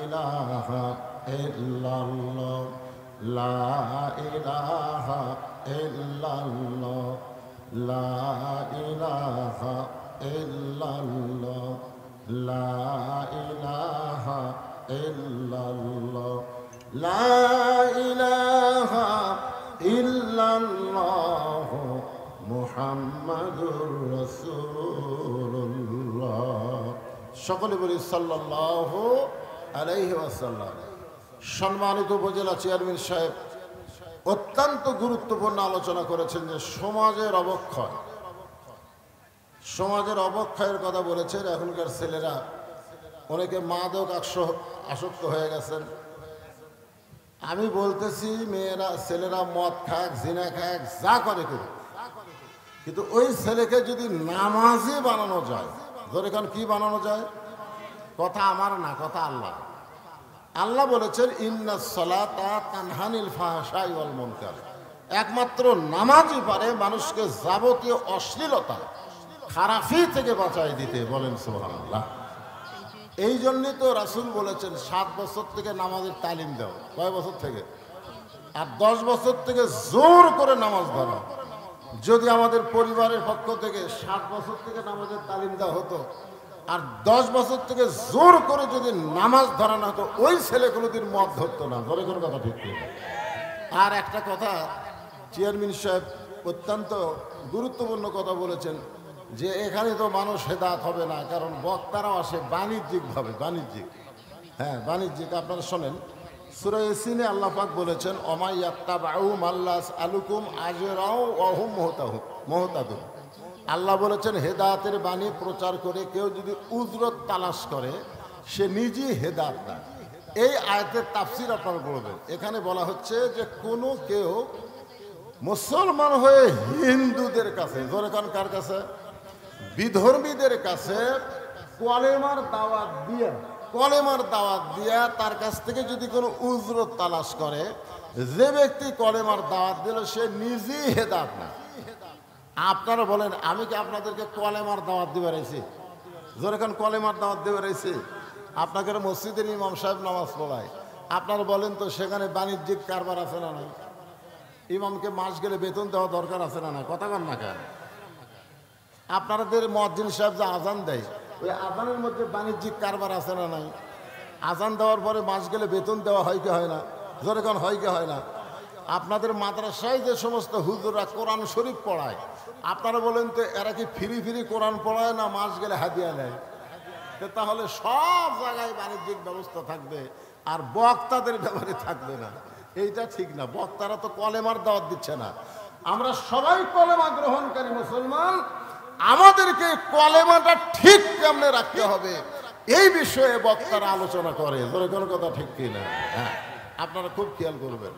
ইলাহা ইল্লাল্লাহ লা ইলাহা ইল্লাল্লাহ লা ইলাহা ইল্লাল্লাহ লা ইলাহা ইল্লাল্লাহ লা ইলাহা ইল্লাল্লাহ মুহাম্মাদুর রাসূলুল্লাহ। সকলে বলি সাল্লাল্লাহু আলাইহি ওয়াসাল্লাম। সম্মানিত উপজেলা চেয়ারম্যান সাহেব অত্যন্ত গুরুত্বপূর্ণ আলোচনা করেছেন যে সমাজের অবক্ষয়ের কথা বলেছেন। এখনকার ছেলেরা অনেকে মাদক আসক্ত হয়ে গেছেন। আমি বলতেছি ছেলেরা মদ খাক, জিনা খাক, যা করে করুক, কিন্তু ওই ছেলেকে যদি নামাজি বানানো যায়, ধরে কি বানানো যায়? কথা আমার না, কথা আল্লাহ। আল্লাহ বলেছেন ইন্নাস সালাতা তানহানিল ফাহশাই ওয়াল মুনকার। একমাত্র নামাজই পারে মানুষকে যাবতীয় অশ্লীলতা, খারাপি থেকে বাঁচাই দিতে। বলেন সুবহানাল্লাহ। এই জন্যই তো রাসূল বলেছেন 7 বছর থেকে নামাজের তালিম দাও। কয় বছর থেকে? আর 10 বছর থেকে জোর করে নামাজ ধরো। যদি আমাদের পরিবারের পক্ষ থেকে 7 বছর থেকে নামাজের তালিম দেওয়া হতো আর 10 বছর থেকে জোর করে যদি নামাজ ধরানো হতো, ওই ছেলে কোনোদিন মদ ধরতো না। ধরে কোনো কথা ঠিক না। আর একটা কথা, চেয়ারম্যান সাহেব অত্যন্ত গুরুত্বপূর্ণ কথা বলেছেন যে এখানে তো মানুষ হেদায়েত হবে না, কারণ বক্তারাও আসে বাণিজ্যিকভাবে। বাণিজ্যিক। আপনারা শোনেন, সূরা ইয়াসিনে আল্লাহ পাক বলেছেন ওমা ইয়াত্তাবাউ মাল্লাস আলুকুম আজরাও ওয়া হুম মুহতাদুন। আল্লাহ বলেছেন হেদায়েতের বাণী প্রচার করে কেউ যদি উজরত তালাশ করে সে নিজেই হেদায়েত না। এই আয়াতের তাফসীর আপনারা পড়বেন। এখানে বলা হচ্ছে যে কোনো কেউ মুসলমান হয়ে হিন্দুদের কাছে, ধরে কার কাছে? বিধর্মীদের কাছে কলেমার দাওয়াত দিয়া তার কাছ থেকে যদি কোনো উজরত তালাশ করে, যে ব্যক্তি কলেমার দাওয়াত দিল সে নিজেই হেদায়েত না। আপনারা বলেন, আমি কি আপনাদেরকে কলেমার দাওয়াত দিবে রয়েছি? যেরকম কলেমার দাওয়াত দিবে রয়েছি, আপনাকে মসজিদের ইমাম সাহেব নামাজ পড়ায়, আপনারা বলেন তো সেখানে বাণিজ্যিক কারবার আছে না নাই? ইমামকে মাস গেলে বেতন দেওয়া দরকার আছে না নাই? কথা কন না কেন? আপনাদের মুয়াজ্জিন সাহেব যে আজান দেয়, ওই আজানের মধ্যে বাণিজ্যিক কারবার আছে না নাই? আজান দেওয়ার পরে মাস গেলে বেতন দেওয়া হয় কি হয় না? যেরকম হয় কি হয় না? আপনাদের মাদ্রাসায় যে সমস্ত হুজুররা কোরআন শরীফ পড়ায়, আপনারা বলেন তো এরা কি ফ্রি কোরআন পড়ায় না মাস গেলে হাদিয়া নেয়? তাহলে সব জায়গায় বাণিজ্যিক ব্যবস্থা থাকবে আর বক্তাদের ব্যাপারে থাকবে না। এইটা ঠিক না। বক্তারা তো কলেমার দাওয়াত দিচ্ছে না। আমরা সবাই কলেমা গ্রহণকারী মুসলমান, আমাদেরকে কলেমাটা ঠিক কেমনে রাখতে হবে এই বিষয়ে বক্তারা আলোচনা করে। কোনো কথা ঠিক কিনা? হ্যাঁ, আপনারা খুব খেয়াল করবেন।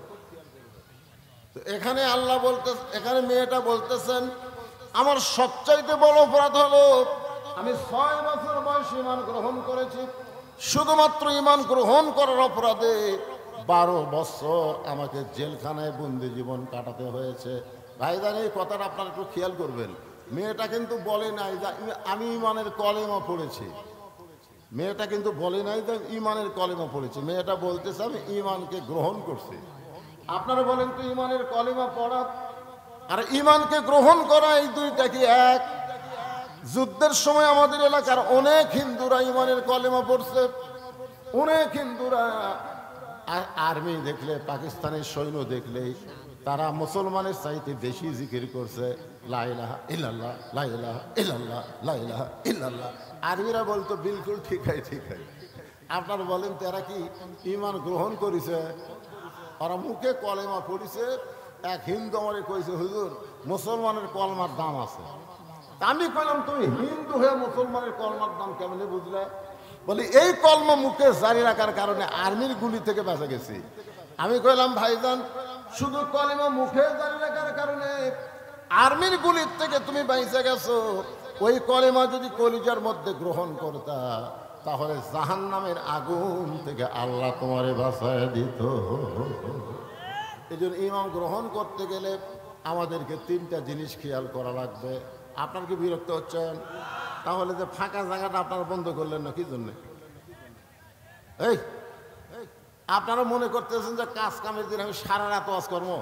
তো এখানে এখানে মেয়েটা বলতেছেন আমার সবচাইতে বড় অপরাধ হলো আমি 6 বছর বয়সে ঈমান গ্রহণ করেছি। শুধুমাত্র ঈমান গ্রহণ করার অপরাধে 12 বছর আমাকে জেলখানায় বন্দি জীবন কাটাতে হয়েছে। ভাইজান, এই কথাটা আপনারা একটু খেয়াল করবেন। মেয়েটা কিন্তু বলে নাই যে আমি ঈমানের কলেমা পড়েছি। মেয়েটা কিন্তু বলে নাই যে ঈমানের কলেমা পড়েছি। মেয়েটা বলতেছে আমি ঈমানকে গ্রহণ করছি। আপনারা বলেন তো ঈমানের কলেমা পড়া আর ঈমানকে গ্রহণ করা এই দুইটা কি এক? যুদ্ধের সময় আমাদের এলাকার অনেক হিন্দুরা ঈমানের কলেমা পড়ছে। অনেক হিন্দুরা আর্মি দেখলে, পাকিস্তানের সৈন্য দেখলেই তারা মুসলমানের চাইতে বেশি জিকির করছে লা ইলাহা ইল্লাল্লাহ, লা ইলাহা ইল্লাল্লাহ, লা ইলাহা ইল্লাল্লাহ। আরবিরা বলতো বিলকুল ঠিক হয়। আপনারা বলেন তো এরা কি ঈমান গ্রহণ করেছে? ওরা মুখে কলেমা পড়িছে। এক হিন্দু আমারে কইছে হুজুর মুসলমানের কলমার দাম আছে। আমি কইলাম তুমি হিন্দু হয়ে মুসলমানের কলমার দাম কেমনে বুঝলে? বলি এই কলমা মুখে জারি রাখার কারণে আর্মির গুলি থেকে বেঁচে গেছি। আমি কইলাম ভাইজান শুধু কলেমা মুখে জারি রাখার কারণে আর্মির গুলির থেকে তুমি বেঁচে গেছো, ওই কলেমা যদি কলিজার মধ্যে গ্রহণ করতা তাহলে জাহান্নামের আগুন থেকে আল্লাহ তোমারে বাঁচায় দিত। এই জন্য ঈমান গ্রহণ করতে গেলে আমাদেরকে 3টা জিনিস খেয়াল করা লাগবে। আপনার কি বিরক্ত হচ্ছেন? তাহলে যে ফাঁকা জায়গাটা আপনারা বন্ধ করলেন না কি জন্যে? এই আপনারা মনে করতেছেন যে কাজ কামের দিন আমি সারা রাত ওয়াজ করবো,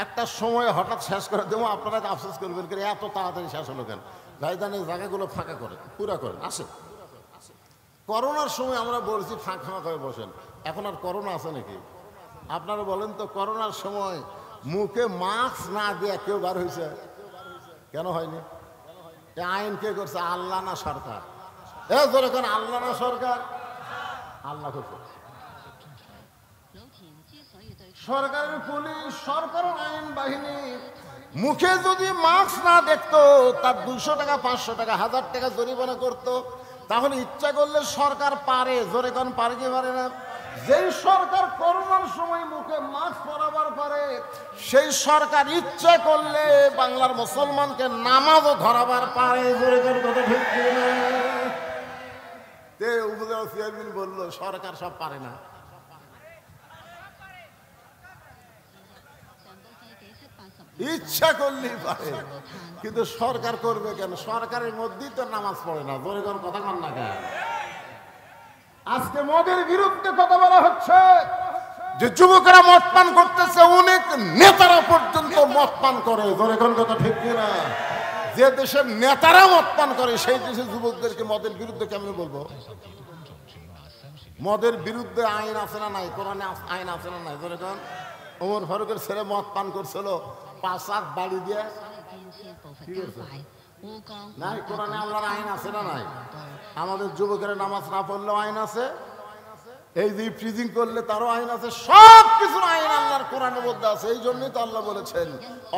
একটা সময় হঠাৎ শেষ করে দেবো, আপনারা আফসোস করবেন করে এত তাড়াতাড়ি শেষ হলো কেন? ভাইজান এই জায়গাগুলো ফাঁকা করেন, পুরা করেন। আসেন, করোনার সময় আমরা বলছি ফাঁকা করে বসেন, এখন আর করোনা আছে নাকি? আপনারা বলেন তো, করোনার সময় মুখে মাস্ক না দিয়ে কেউ বার হয়েছে? কেন হয়নি? এ আইন কে করছে? আল্লাহ না সরকার? এ ধরে কেন আল্লাহ না সরকার? আল্লাহ করছে। সরকারের পুলিশ, সরকারের আইন বাহিনী মুখে যদি মাস্ক না দেখতো, তার 200 টাকা 500 টাকা 1000 টাকা জরিমানা করতো। তাহলে ইচ্ছা করলে সরকার পারে, জোরে কোন পারে কি পারে না? যেই সরকার করোনার সময় মুখে মাস্ক পরাবার পারে, সেই সরকার ইচ্ছা করলে বাংলার মুসলমানকে নামাজও ধরাবার পারে। জোরে কোন কথা ঠিক না? তে উপজেলা চেয়ারম্যান বললো সরকার সব পারে না। ইচ্ছা করলেই পারে, কিন্তু সরকার করবে কেন? সরকারের মধ্যেই তো নামাজ পড়ে না। জোরে কোন কথা কন না কেন? আজকে মদের বিরুদ্ধে কথা বলা হচ্ছে, যে যুবকরা মদ পান করতেছে, অনেক নেতারা পর্যন্ত মদ পান করে। জোরে কোন কথা ঠিক কিনা? যে দেশের নেতারা মদ পান করে, সেই দেশের যুবকদেরকে মদের বিরুদ্ধে কেমন বলবো? মদের বিরুদ্ধে আইন আছে না নাই? কোরআনে আইন আছে না নাই? জোরে কোন? ওমর ফারুকের ছেলে মদ পান করছিল, 5 হাত বাড়ি দিয়ে নাই। কোরআনে আল্লাহর আইন আছে না নাই? আমাদের যুবকেরা নামাজ না পড়লেও আইন আছে, এই যে ফ্রিজিং করলে তারও আইন আছে। সব কিছুর আইন আল্লাহর কোরআনের মধ্যে আছে। এই জন্যই তো আল্লাহ বলেছেন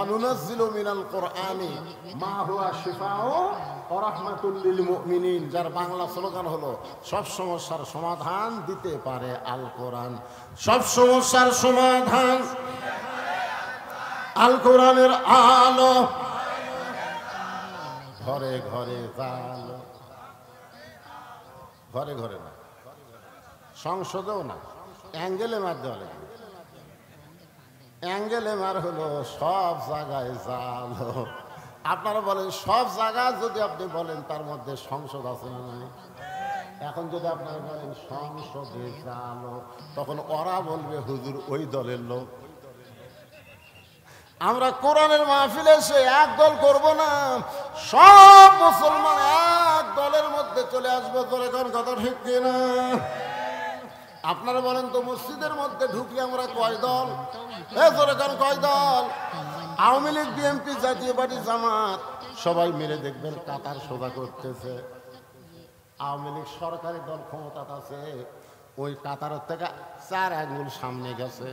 অনুনাজ্জিলু মিনাল কোরআনি মা হুয়া শিফাউ ওয়া রাহমাতুল লিল মুমিনিন। যার বাংলা স্লোগান হলো সব সমস্যার সমাধান দিতে পারে আল কোরআন। সব সমস্যার সমাধান আল কোরআনের আলো। ঘরে ঘরে জালো, ঘরে ঘরে না, সংসদেও না, অ্যাঙ্গেলে মার দেওয়া লাগে। অ্যাঙ্গেলে মার হলো সব জায়গায় জালো। আপনারা বলেন সব জায়গায় যদি আপনি বলেন তার মধ্যে সংসদ আছে না নাই? এখন যদি আপনারা বলেন সংসদে জালো, তখন ওরা বলবে হুজুর ওই দলের লোক। আমরা কোরআনের মাহফিলে এসে এক দল করব না, সব মুসলমান এক দলের মধ্যে চলে আসবো। দলে কোন কথা ঠিক কিনা? আপনারা বলেন তো, মসজিদের মধ্যে ঢুকলে আমরা কয় দল? দলে কোন কয় দল? আওয়ামী লীগ, বিএনপি, জাতীয় পার্টি, জামাত সবাই মিলে দেখবেন কাতার সোজা করতেছে। আওয়ামী লীগ সরকারি দল, ক্ষমতা আছে, ওই কাতারের থেকে 4 আঙ্গুল সামনে গেছে।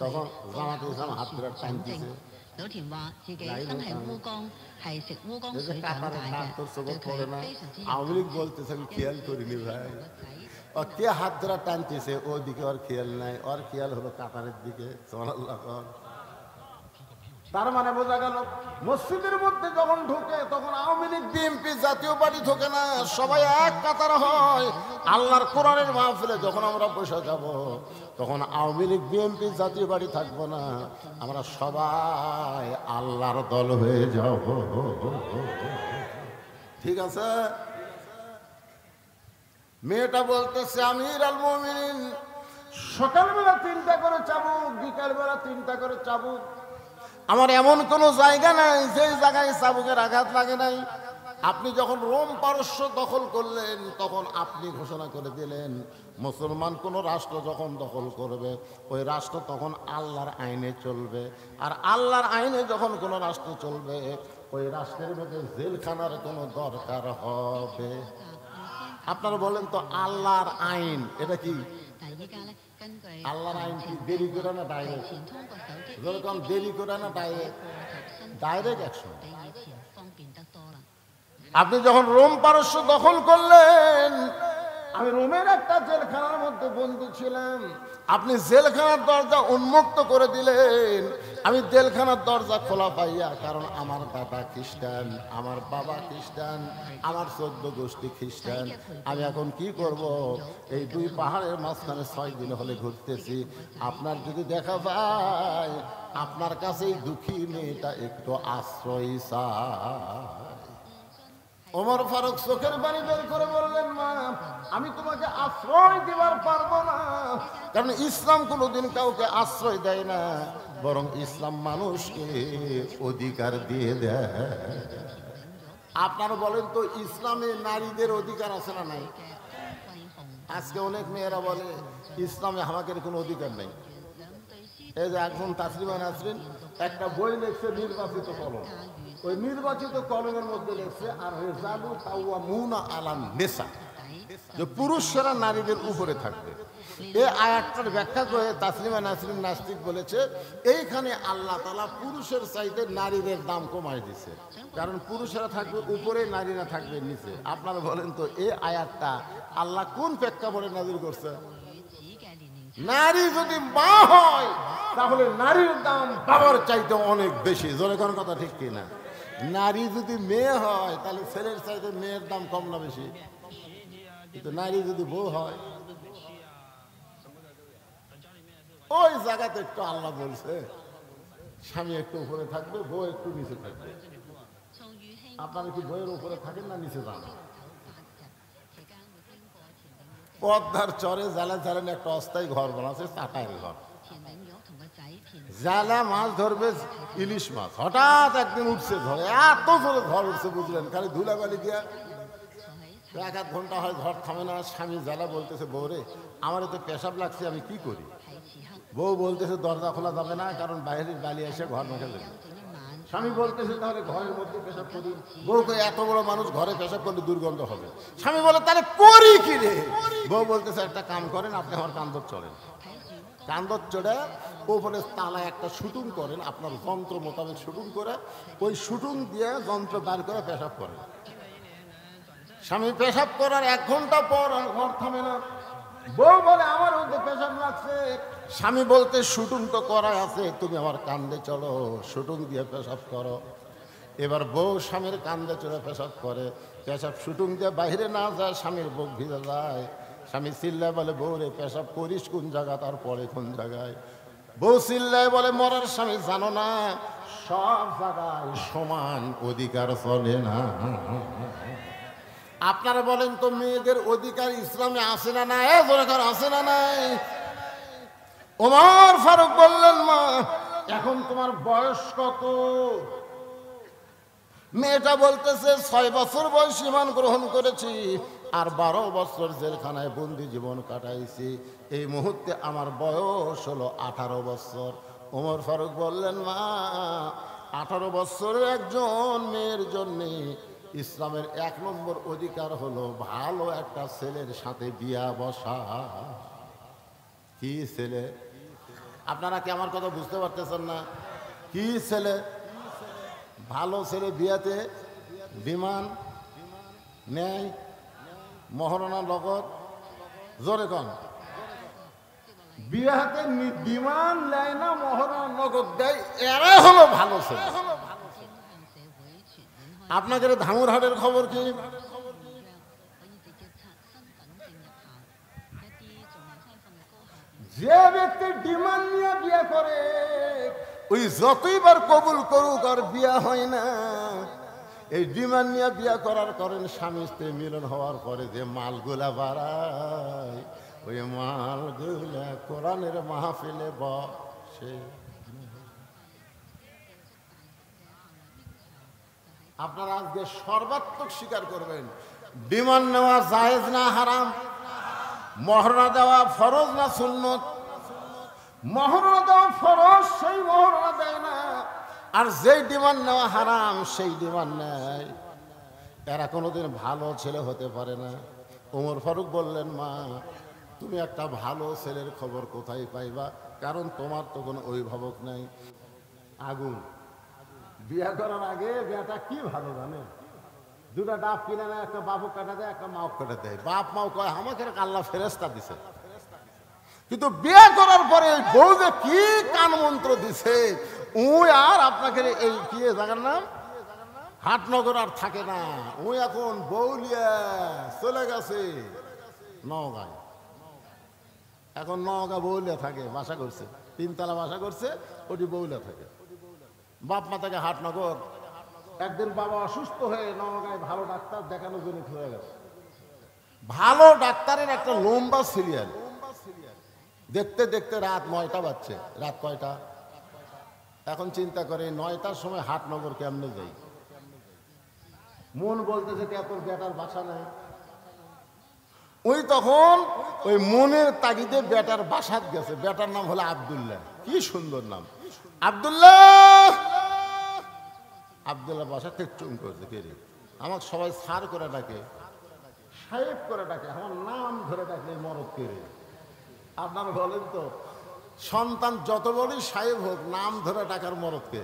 তখন জামাতে ইসলাম হাত ধরে টানতেছে। আওয়ামী লীগ বলতেছে আমি খেয়াল করিনি ভাই, ও কে হাত ধরে টানতেছে ওদিকে ওর খেয়াল নাই, ওর খেয়াল হলো কাতারের দিকে। তার মানে বোঝা গেল মসজিদের মধ্যে যখন ঢুকে তখন আওয়ামী লীগ, বিএনপি, জাতীয় পার্টি ঢোকে না, সবাই এক কাতার হয়। আল্লাহর কোরআনের মাহফিলে যখন আমরা বসে যাব, তখন আওয়ামী লীগ, বিএনপি, জাতীয় পার্টি থাকবো না, আমরা সবাই আল্লাহর দল হয়ে যাব। ঠিক আছে? মেয়েটা বলতেছে আমির আল মুমিনিন, সকালবেলা 3টা করে চাবুক, বিকালবেলা 3টা করে চাবুক। আমার এমন কোনো জায়গা নাই যে জায়গায় চাবুকের আঘাত লাগে নাই। আপনি যখন রোম পারস্য দখল করলেন, তখন আপনি ঘোষণা করে দিলেন মুসলমান কোন রাষ্ট্র যখন দখল করবে, ওই রাষ্ট্র তখন আল্লাহর আইনে চলবে। আর আল্লাহর আইনে যখন কোনো রাষ্ট্র চলবে, ওই রাষ্ট্রের মধ্যে জেলখানার কোনো দরকার হবে। আপনারা বলেন তো, আল্লাহর আইন এটা কি? আল্লাহর আইন কি দেরি করে না ডাইরেক্ট? যেরকম দেরি করে না ডাইরেক্ট? Direct action. আপনি যখন রোম পারস্য দখল করলেন, আমি রোমের একটা জেলখানার মধ্যে বন্দী ছিলাম, আপনি জেলখানার দরজা উন্মুক্ত করে দিলেন। আমি জেলখানার দরজা খোলা পাইয়া, কারণ আমার দাদা খ্রিস্টান, আমার বাবা খ্রিস্টান, আমার 14 গোষ্ঠী খ্রিস্টান। আমি এখন কি করব? এই 2 পাহাড়ের মাঝখানে 6 দিন হলে ঘুরতেছি। আপনার যদি দেখা যায়, আপনার কাছে এই দুঃখী মেয়েটা একটু আশ্রয় চায়। ওমর ফারুক চোখের পানি বের করে বললেন, মা আমি তোমাকে আশ্রয় দিবার পারবো না। কারণ ইসলাম কোনোদিন কাউকে আশ্রয় দেয় না, বরং ইসলাম মানুষকে অধিকার দিয়ে দেয়। আপনারা বলেন তো, ইসলামে নারীদের অধিকার আছে না নাই? আজকে অনেক মেয়েরা বলে ইসলামে আমাদের কোনো অধিকার নেই। এই যে একজন তাসলিমা নাসরিন একটা বই লিখছে, নির্বাচিত কলম। ওই নির্বাচিত কলমের মধ্যে লিখছে আর রেজালু কাওয়ামুনা আলান নিসা, যে পুরুষরা নারীদের উপরে থাকবে। এই আয়াতটার ব্যাখ্যা করে তাসলিমা নাসরিন নাস্তিক বলেছে, এইখানে আল্লাহ তাআলা পুরুষের চাইতে নারীদের দাম কমাই দিছে, কারণ পুরুষেরা থাকবে উপরে, নারীরা থাকবে নিচে। আপনারা বলেন তো, এই আয়াতটা আল্লাহ কোন প্রেক্ষাপটে নাযিল করছে? নারী যদি মা হয় তাহলে নারীর দাম বাবার চাইতে অনেক বেশি। জোরে কোন কথা ঠিক কিনা? নারী যদি মেয়ে হয় তাহলে ছেলের চাইতে মেয়ের দাম কম না বেশি? কিন্তু নারী যদি বউ হয়, ওই জায়গাতে একটু আল্লাহ বলছে স্বামী একটু উপরে থাকবে, বউ একটু নিচে থাকবে। আপনারা কি বইয়ের উপরে থাকেন না নিচে যান? পদ্মার চরে জালা জালেন একটা অস্থায়ী ঘর বানাচ্ছে, চাটাইয়ের ঘর। জালা মাছ ধরবে, ইলিশ মাছ। হঠাৎ একদিন উঠছে ঝড়ে, এত জোরে ঝড় উঠছে বুঝলেন, খালি ধুলাবালি দিয়া এক আধ ঘন্টা হয় ঝড় থামে না। স্বামী জালা বলতেছে, বউরে আমার তো পেশাব লাগছে, আমি কি করি? বউ বলতেছে, দরজা খোলা যাবে না, কারণ বাইরের বালি এসে ঘর মেখে যাবে। স্বামী বলতেছে, তাহলে ঘরের মধ্যে পেশাব করি। বউকে, এত বড় মানুষ ঘরে পেশাব করলে দুর্গন্ধ হবে। স্বামী বলে, তাহলে করি কি রে? বউ বলতেছে, একটা কাম করেন, আপনি আমার কান্দর চড়েন। কান্দর চড়ে ওপরে তালায় একটা শুটিং করেন, আপনার যন্ত্র মোতাবেক শুটিং করে ওই শুটিং দিয়ে যন্ত্র বার করে পেশাব করেন। স্বামী পেশাব করার 1 ঘন্টা পর আর ঘর থামে না। বউ বলে, আমার ওদের পেশাব লাগছে। স্বামী বলতে, শুটিং তো করা আছে, তুমি আমার কান্দে চলো, শুটিং দিয়ে পেশাব করো। এবার বউ স্বামীর কান্দে চড়ে পেশাব করে। পেশাব শুটিং দিয়ে বাইরে না যায়, স্বামীর বুক ভিজে যায়। স্বামী চিল্লায় বলে, বউ রে পেশাব করিস কোন জায়গা, তারপরে কোন জায়গায়? বউ চিল্লায় বলে, মরার স্বামী জানো না, সব জায়গায় সমান অধিকার চলে না। আপনারা বলেন তো, মেয়েদের অধিকার ইসলামে আছে না নাই? আছে না নাই? ওমর ফারুক বললেন, মা এখন তোমার বয়স কত? মেয়েটা বলতেছে, 6 বছর বয়স ঈমান গ্রহণ করেছি আর 12 বছর জেলখানায় বন্দি জীবন কাটাইছি। এই মুহূর্তে আমার বয়স হলো 18 বছর। ওমর ফারুক বললেন, মা 18 বছরের একজন মেয়ের জন্যে ইসলামের 1 নম্বর অধিকার হলো ভালো একটা ছেলের সাথে বিয়া বসা। কি ছেলে? আপনারা কি আমার কথা বুঝতে পারতেছেন না? কি ছেলে? ভালো ছেলে। বিয়াতে বিমান নেয়, মহারণা লগত। জোরে কন। বিয়াতে বিমান নেয় না, মহারণা নগদ দেয়, এরা হলো ভালো ছেলে। আপনাদের ধামুরহাটের খবর কি? যে ব্যক্তি ডিমান্ড নিয়ে বিয়ে করে, ওই যতইবার কবুল করুক আর বিয়া হয় না। এই ডিমান্ড নিয়ে বিয়া করার কারণে স্বামী স্ত্রী মিলন হওয়ার পরে যে মালগুলা বাড়ায়, ওই মালগুলা কোরআনের মাহফিলে বসে। আপনারা আজকে সর্বাত্মক স্বীকার করবেন, ডিমান্ড নেওয়া জায়েজ না হারাম? মহরনা দেওয়া ফরজ না সুন্নত? মহরনা দেওয়া ফরজ, সেই মহরনা দেয় না। আর যেই ডিমান্ড নেওয়া হারাম, সেই ডিমান্ড নেয়। এরা কোনোদিন ভালো ছেলে হতে পারে না। ওমর ফারুক বললেন, মা তুমি একটা ভালো ছেলের খবর কোথায় পাইবা? কারণ তোমার তো কোনো অভিভাবক নাই। আগুন। বিয়া করার আগে বিয়াটা কি ভালো জানে, 2টা ডাব কিনে নেয়, একটা বাবু কাটা দেয়, একটা মাও কাটা দেয়। বাপ মাও কয়, আমাকে আল্লাহ ফেরেশতা দিছে। কিন্তু বিয়ে করার পরে বউ যে কি কান মন্ত্র দিছে, উই আর আপনাকে এই কি জায়গার নাম হাটনগর আর থাকে না। উই এখন বউলিয়া চলে গেছে নওগাঁয়। এখন নওগাঁ বউলিয়া থাকে, বাসা করছে, 3 তলা বাসা করছে, ওটি বউলিয়া থাকে। বাপ মা থাকে হাটনগর। একদিন বাবা অসুস্থ হয়ে নওগাঁয় ভালো ডাক্তার দেখানোর জন্য হয়ে গেছে। ভালো ডাক্তার ধরনের একটা লম্বা সিরিয়াল দেখতে দেখতে রাত 9টা বাজছে। রাত কয়টা? এখন চিন্তা করে 9টার সময় হাটনগর কেমনে যাই? মন বলতেছে কে তোর বেটার বাসা নাই। ওই তখন ওই মনের তাগিদে বেটার বাসাত গেছে। বেটার নাম হলো আব্দুল্লাহ। কি সুন্দর নাম, আব্দুল্লাহ। আব্দুল্লাহ বাসা থেকে চুম করছে, কে রে? আমাকে সবাই সার করে ডাকে, সাহেব করে ডাকে, আমার নাম ধরে ডাকলে মরদ কে রে? আপনারা বলেন তো, সন্তান যত বড়ই সাহেব হোক, নাম ধরে ডাকার মরদকে?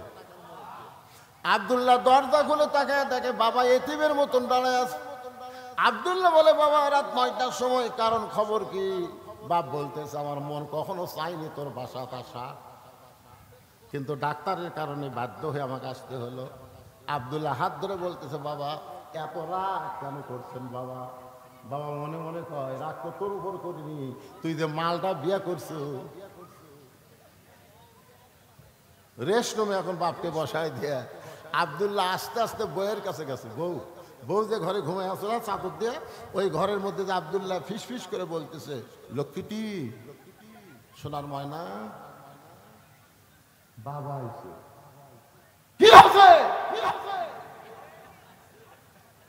আব্দুল্লাহ দরজা খুলে তাকায় দেখে বাবা এতিমের মতন দাঁড়ায় আছে। আব্দুল্লাহ বলে, বাবা রাত 9টার সময়, কারণ খবর কি? বাপ বলতেছে, আমার মন কখনো চাইনি তোর বাসা আসা, কিন্তু ডাক্তারের কারণে বাধ্য হয়ে আমাকে আসতে হলো। আব্দুল্লাহ হাত ধরে বলতেছে, বাবা এত রাগ কেন করছেন বাবা? বাবা মনে মনে কয়, রাগ তো তোর উপর করিনি, তুই যে মালটা বিয়ে করছো। রেস্ট রুমে এখন বাপকে বসায় দিয়ে আব্দুল্লাহ আস্তে আস্তে বউয়ের কাছে গেছে। বউ যে ঘরে ঘুমায় আসে না চাদর দিয়ে, ওই ঘরের মধ্যে যে আব্দুল্লাহ ফিস ফিস করে বলতেছে, লক্ষ্মীটি, সোনার ময়না, বাবা এসে কি হচ্ছে?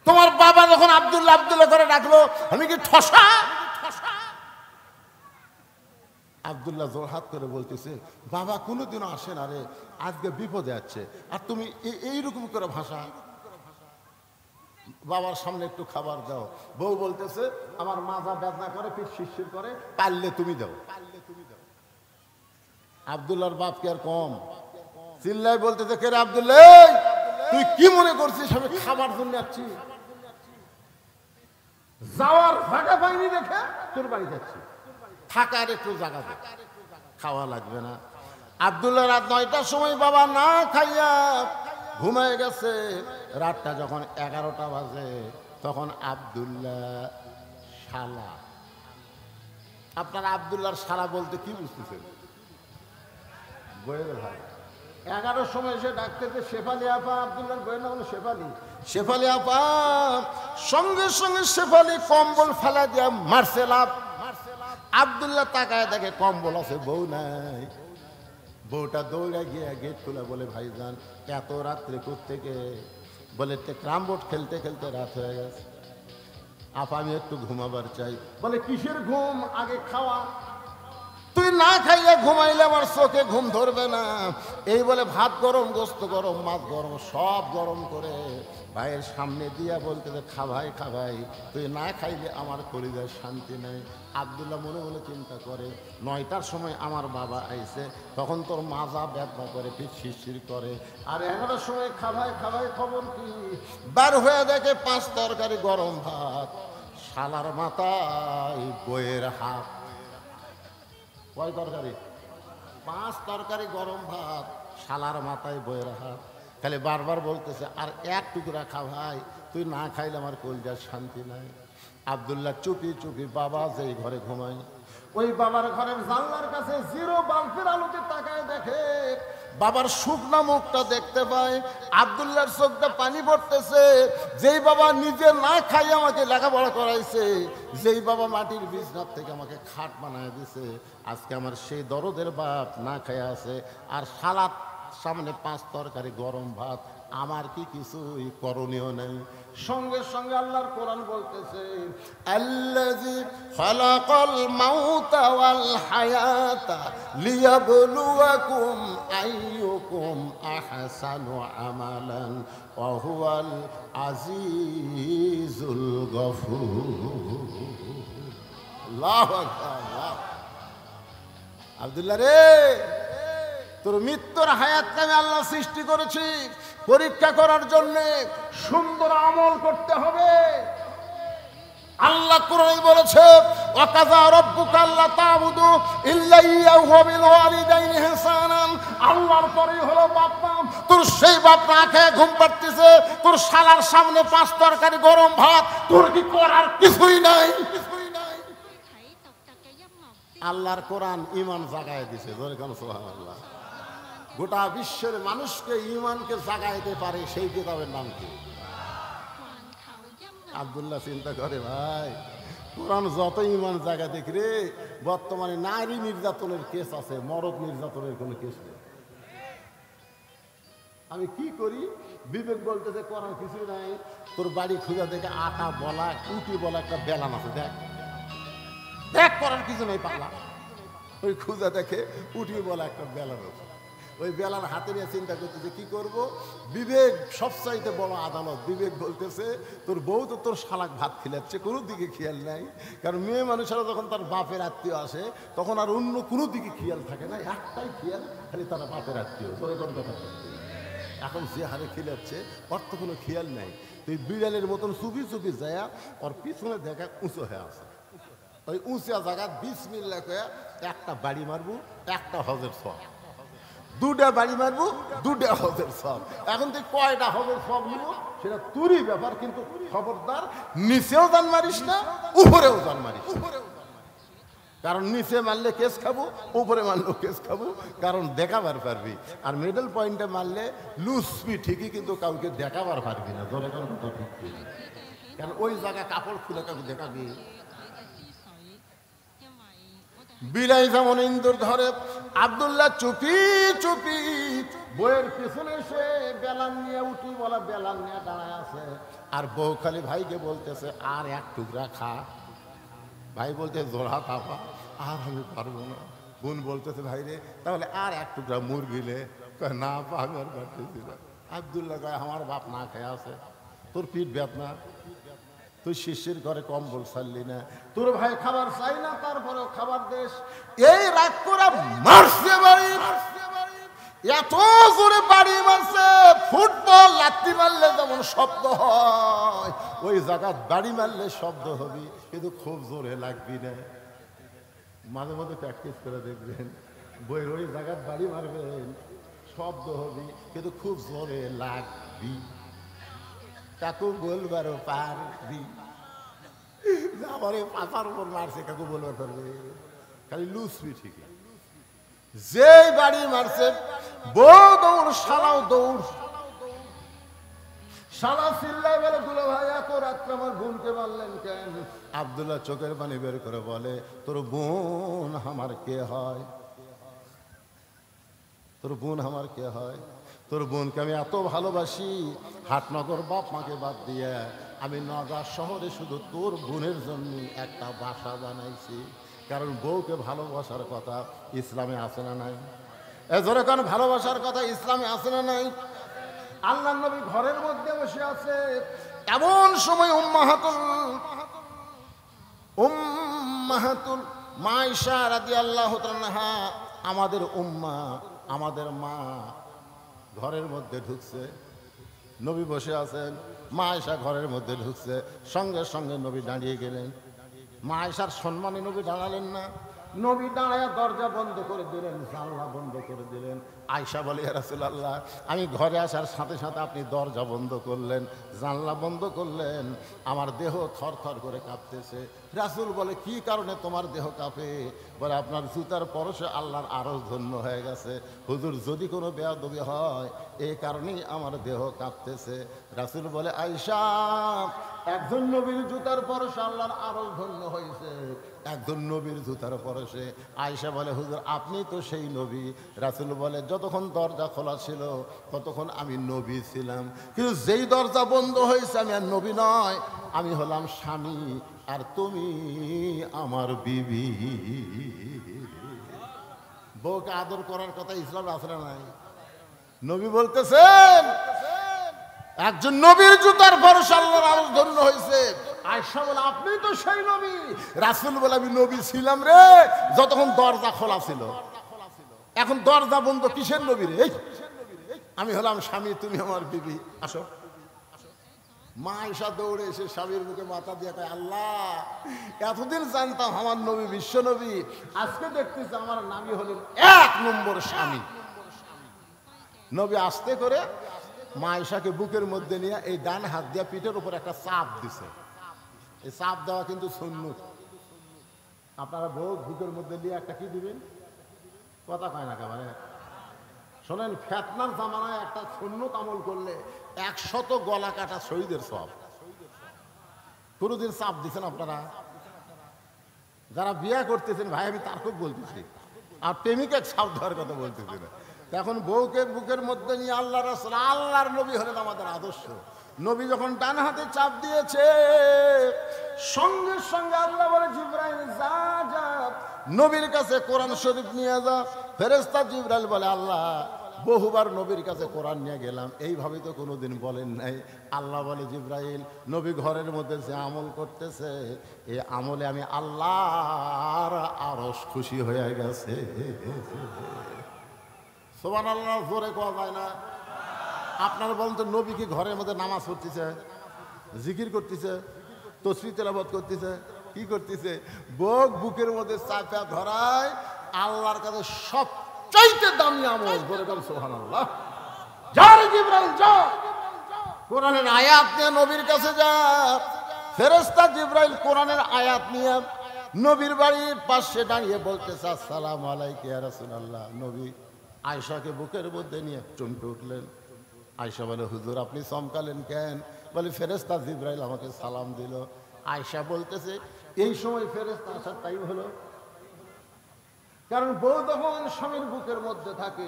তোমার বাবা যখন আব্দুল্লাহ আব্দুল্লাহ করে ডাকলো, আমি কি ঠসা? আব্দুল্লাহ জোরহাত করে বলতেছে, বাবা কোনোদিনও আসে না রে, আজকে বিপদে আছে, আর তুমি এইরকম করে ভাষা। বাবার সামনে একটু খাবার দাও। বউ বলতেছে, আমার মাজা বেদনা করে, পিঠ শিরশির করে, পারলে তুমি দাও। আব্দুল্লাহর বাপ কি আর কম? চিল্লাই বলতেছে, কে রে আব্দুল্লাহ, তুই কি মনে করছিস আমি খাবার জন্য যাচ্ছি? যাওয়ার ফাঁকা পাইনি দেখে তোর বাড়ি যাচ্ছি, থাকার একটু জায়গা দে, খাওয়া লাগবে না। আব্দুল্লাহ রাত 9টার সময় বাবা না খাইয়া ঘুমায় গেছে। রাতটা যখন 11টা বাজে, তখন আব্দুল্লাহ শালা, আপনার আব্দুল্লাহর শালা বলতে কি বুঝতেছেন? বইয়ের ভাই। 11টার সময় এসে ডাকতেছে, শেফালি আপা। আব্দুল্লাহর বইয়ের নাম হলো শেফালি। শেফালি আপা, সঙ্গে সঙ্গে শেফালি কম্বল ফেলা দিয়া মারছে লাভ। আব্দুল্লাহ তাকায় দেখে কম্বল আছে, বউ নাই। বউটা দৌড়ে গিয়ে গেট খুলে বলে, ভাইজান এত রাত্রে কোত্থেকে? বলে ক্রাম বোর্ড খেলতে খেলতে রাত হয়ে গেছে, আপা আমি একটু ঘুমাবার চাই। বলে কিসের ঘুম? আগে খাওয়া। তুই না খাইয়ে ঘুমাইলে আমার চোখে ঘুম ধরবে না। এই বলে ভাত গরম, গোস্ত গরম, মাছ গরম, সব গরম করে ভাইয়ের সামনে দিয়া বলতে, খা ভাই, খা ভাই, তুই না খাইলে আমার কলিজায় শান্তি নেই। আব্দুল্লাহ মনে মনে চিন্তা করে, 9টার সময় আমার বাবা আইছে, তখন তোর মাজা ব্যথা করে, পিঠ শিরশির করে, আর 11টার সময় খা ভাই, খা ভাই, খবর কি? বার হয়ে দেখে 5 তরকারি গরম ভাত, শালার মাথায় বইয়ের হাত। কয় তরকারি? 5 তরকারি গরম ভাত, শালার মাথায় বইয়ের হাত। খালি বারবার বলতেছে, আর এক টুকরা খা ভাই, তুই না খাইলে আমার কলিজার শান্তি নাই। আব্দুল্লাহ চুপি চুপি বাবা যেই ঘরে ঘুমায়, ওই বাবার ঘরের জানলার কাছে জিরো বাল্বের আলোতে তাকায় দেখে বাবার শুকনা মুখটা দেখতে পায়। আব্দুল্লাহর চোখটা পানি পড়তেছে। যেই বাবা নিজে না খাই আমাকে লেখাপড়া করাইছে, যেই বাবা মাটির বিছনার থেকে আমাকে খাট বানায় দিছে, আজকে আমার সেই দরদের বাপ না খাইয়া আছে, আর সালাদ সামনে 5 তরকারি গরম ভাত, আমার কি কিছুই করণীয় নেই। সঙ্গে সঙ্গে আল্লাহর কোরআন বলতেছে, আল্লাযী খালাকাল মাউতা ওয়াল হায়াতা লিয়াবলুয়াকুম আইয়ুকুম আহসানু আমালান ওয়া হুয়াল আজিজুল গফুর। আল্লাহু আকবার। আব্দুল্লাহ রে, তোর মৃত্যুর হায়াতকে আমি আল্লাহ সৃষ্টি করেছি পরীক্ষা করার জন্য, সুন্দর আমল করতে হবে। আল্লাহ কোরআনে বলেছে, ওয়াকাযা রাব্বুকা আল্লা তা'বুদু ইল্লা ইয়্যাহু ওয়া বিল ওয়ালিদাইনি ইহসানান। আল্লাহর পরেই হলো বাপ মা। তোর সেই বাপ না খেয়ে ঘুম পাড়তেছে, তোর শালার সামনে 5 তরকারি গরম ভাত, তোর কি করার কিছুই নাই? আল্লাহর কোরআন ঈমান জাগায় দিছে। জোরে কোন সুবহানাল্লাহ। গোটা বিশ্বের মানুষকে ঈমানকে জাগাইতে পারে সেই কিতাবের নাম কি? আব্দুল্লাহ চিন্তা করে, ভাই কোরআন যত ইমান জায়গা দেখি রে, বর্তমানে নারী নির্যাতনের কেস আছে, মরদ নির্যাতনের কোনো কেস নেই। আমি কি করি? বিবেক বলতেছে কোরআন কিছুই নাই, তোর বাড়ি খুঁজা দেখে আটা বলা উটি বলা একটা বেলান আছে, দেখ দেখ করার কিছু নেই পাগলা। ওই খুঁজা দেখে উঠি বলা একটা বেলান আছে, ওই বেলার হাতে নিয়ে চিন্তা করতেছে কি করব। বিবেক সবচাইতে বড় আদালত। বিবেক বলতেছে তোর বউ তো তোর শালাক ভাত খিলাচ্ছে, কোনো দিকে খেয়াল নাই। কারণ মেয়ে মানুষেরা যখন তার বাপের আত্মীয় আসে তখন আর অন্য কোনো দিকে খেয়াল থাকে না, একটাই খেয়াল, খালি তারা বাপের আত্মীয়। এখন যে হারে খিলাচ্ছে ওর তো কোনো খেয়াল নাই। তুই বিড়ালের মতন চুপি চুপি যায় ওর পিছনে দেখা উঁচু হয়ে আছে, ওই উঁচা জায়গা বিসমিল্লাহ কয়ে একটা বাড়ি মারবো, একটা হজের সব, দুটা বাড়ি মারবো, দুটা হজের সব। এখন তুই কয়টা হজের সব নিব সেটা তোরই ব্যাপার, কিন্তু খবরদার নিচেও জান মারিস না, উপরেও জান মারিস। কারণ নিচে মারলে কেস খাবো, উপরে মারলেও কেস খাবো, কারণ দেখাবার পারবি। আর মিডল পয়েন্টে মারলে লুসবি ঠিকই, কিন্তু কাউকে দেখাবার পারবি না। ধরে কারণ ঠিক, কারণ ওই জায়গা কাপড় খুলে কাউকে দেখাবি। বিলাই যেমন ইন্দুর ধরে, আব্দুল্লাহ চুপি চুপি বইয়ের পিছনে সে বেলান নিয়ে উঠি বলা বেলান নিয়ে দাঁড়ায় আছে। আর বউ খালি ভাইকে বলতেছে আর এক টুকরা খা। ভাই বলতে জোড়া কাপা, আর আমি পারবো না। বোন বলতেছে ভাই রে তাহলে আর এক টুকরা মুরগিলে, না পা আমি আর পারতেছি না। আব্দুল্লাহ কয় আমার বাপ না খেয়ে আছে, তোর পিঠ বেদনা, তুই শিষ্যের ঘরে কম্বল ছাড়লি না, তোর ভাই খাবার চাই না তারপরেও খাবার দেশ। এই রাগ করে মারছে বাড়ি, এত জোরে বাড়ি মারছে, ফুটবল লাত্তি মারলে যেমন শব্দ হয় ওই জায়গা বাড়ি মারলে শব্দ হবি, কিন্তু খুব জোরে লাগবি না। মাঝে মধ্যে প্র্যাকটিস করে দেখবেন, বইয়ের ওই জায়গা বাড়ি মারবেন, শব্দ হবি কিন্তু খুব জোরে লাগবি। কাকু বলবারও পারবি, আমার পাতার উপর মারছে কাকু বলবার পারবে, খালি লুসবি ঠিকই। যে বাড়ি মারছে বউ দৌড়, শালাও দৌড়। শালা চিল্লাই বলে দুলা ভাই এত রাত্রে আমার বোনকে মারলেন কেন? আব্দুল্লাহ চোখের পানি বের করে বলে তোর বোন আমার কে হয়? তোর বোন আমার কে হয়? তোর বোনকে আমি এত ভালোবাসি, হাটনগর বাপ মাকে বাদ দিয়ে আমি নগর শহরে শুধু তোর বোনের জন্য একটা বাসা বানাইছি। কারণ বউকে ভালোবাসার কথা ইসলামে আছে না নাই? এজরে কারণ ভালোবাসার কথা ইসলামে আছে না নাই? আল্লাহর নবী ঘরের মধ্যে বসে আছে, এমন সময় উম্মাহাতুল মা আয়েশা রাদিয়াল্লাহু তাআলা, আমাদের উম্মা, আমাদের মা ঘরের মধ্যে ঢুকছে। নবী বসে আছেন, মা আয়েশা ঘরের মধ্যে ঢুকছে, সঙ্গে সঙ্গে নবী দাঁড়িয়ে গেলেন। মা আয়েশার সম্মানে নবী দাঁড়ালেন না, নবী দাঁড়ায় দরজা বন্ধ করে দিলেন, জানলা বন্ধ করে দিলেন। আয়েশা বলে ইয়া রাসূলুল্লাহ, আমি ঘরে আসার সাথে সাথে আপনি দরজা বন্ধ করলেন, জানলা বন্ধ করলেন, আমার দেহ থরথর করে কাঁপতেছে। রাসূল বলে কি কারণে তোমার দেহ কাঁপে? বলে আপনার জুতার পরশে আল্লাহর আরশ ধন্য হয়ে গেছে। হুজুর যদি কোনো বেয়াদবি হয় এই কারণেই আমার দেহ কাঁপতেছে। রাসূল বলে আয়েশা, একজন নবীর জুতার পরশে আল্লাহর আরশ ধন্য হয়েছে, একজন নবীর জুতার পরশে। আয়েশা বলে হুজুর আপনি তো সেই নবী। রাসূল বলে যতক্ষণ দরজা খোলা ছিল ততক্ষণ আমি নবী ছিলাম, কিন্তু যেই দরজা বন্ধ হয়েছে আমি আর নবী নয়, আমি হলাম স্বামী আর তুমি আমার বিবি। বউকে আদর করার কথা ইসলাম আছে না নাই? নবী বলতেছেন একজন নবীর জুতার ভরসা আল্লাহর আরশ ধন্য হয়েছে। আয়েশা বলে আপনি তো সেই নবী। রাসূল বলে আমি নবী ছিলাম রে যতক্ষণ দরজা খোলা ছিল, এখন দরজা বন্ধ, কিসের নবী রে? আমি হলাম স্বামী, তুমি আমার বিবি, আসো। মা আয়েশা দৌড়ে এসে স্বামীর মুখে মাথা দিয়ে কয় আল্লাহ, এতদিন জানতাম আমার নবী বিশ্ব নবী, আজকে দেখতেছি আমার নামই হলেন এক নম্বর স্বামী। নবী আস্তে করে মা আয়েশাকে বুকের মধ্যে নিয়ে এই ডান হাত দিয়ে পিঠের উপর একটা চাপ দিছে। এই চাপ দেওয়া কিন্তু সুন্নত। আপনারা বউ বুকের মধ্যে নিয়ে একটা কি দিবেন? কথা কয় না একেবারে শোনেন, ফেতনার জামানায় একটা সুন্নত আমল করলে 100 গলা কাটা শহীদের সব। কোনদিন চাপ দিচ্ছেন আপনারা? যারা বিয়ে করতেছেন ভাই, আমি তার খুব বলতেছি, আর প্রেমিকা সাপ দেওয়ার কথা বলতেছি না। এখন বউকে বুকের মধ্যে নিয়ে আল্লাহ রাসূল, আল্লাহর নবী হলেন আমাদের আদর্শ। নবী যখন ডান হাতে চাপ দিয়েছে, সঙ্গে সঙ্গে আল্লাহ বলে, জিবরাইল যা যা নবীর কাছে কোরআন শরীফ নিয়ে যা। ফেরেশতা জিবরাইল বলে, আল্লাহ বহুবার নবীর কাছে কোরআন নিয়ে গেলাম, এইভাবে তো কোনোদিন বলেন নাই। আল্লাহ বলে, জিবরাইল নবী ঘরের মধ্যে যে আমল করতেছে, এই আমলে আমি আল্লাহর আরশ খুশি হয়ে গেছে। সুবহানাল্লাহ, জোরে কোয়া যায় না? আপনারা বলেন তো, নবী কি ঘরের মধ্যে নামাজ পড়তেছে, জিকির করতেছে, তসবিহ তেলাওয়াত করতেছে, কি করতেছে? বুকের মধ্যে চাপা ধরায় আল্লাহর কাছে সবচাইতে দামি আমল। বলে বল সুবহানাল্লাহ। যা রে জিবরাইল যা, কোরআনের আয়াত নিয়ে নবীর কাছে যা। ফেরেশতা জিবরাইল কোরআনের আয়াত নিয়ে নবীর বাড়ির পাশে দাঁড়িয়ে বলতেছে, আসসালামু আলাইকা ইয়া রাসূলুল্লাহ। নবী আয়েশাকে বুকের মধ্যে নিয়ে চমকে উঠলেন। আয়েশা বলে, হুজুর আপনি চমকালেন কেন? বলে, ফেরেশতা জিবরাইল আমাকে সালাম দিল। আয়েশা বলতেছে, এই সময় ফেরেশতা আসার টাইম হলো, কারণ বউ যখন স্বামীর বুকের মধ্যে থাকে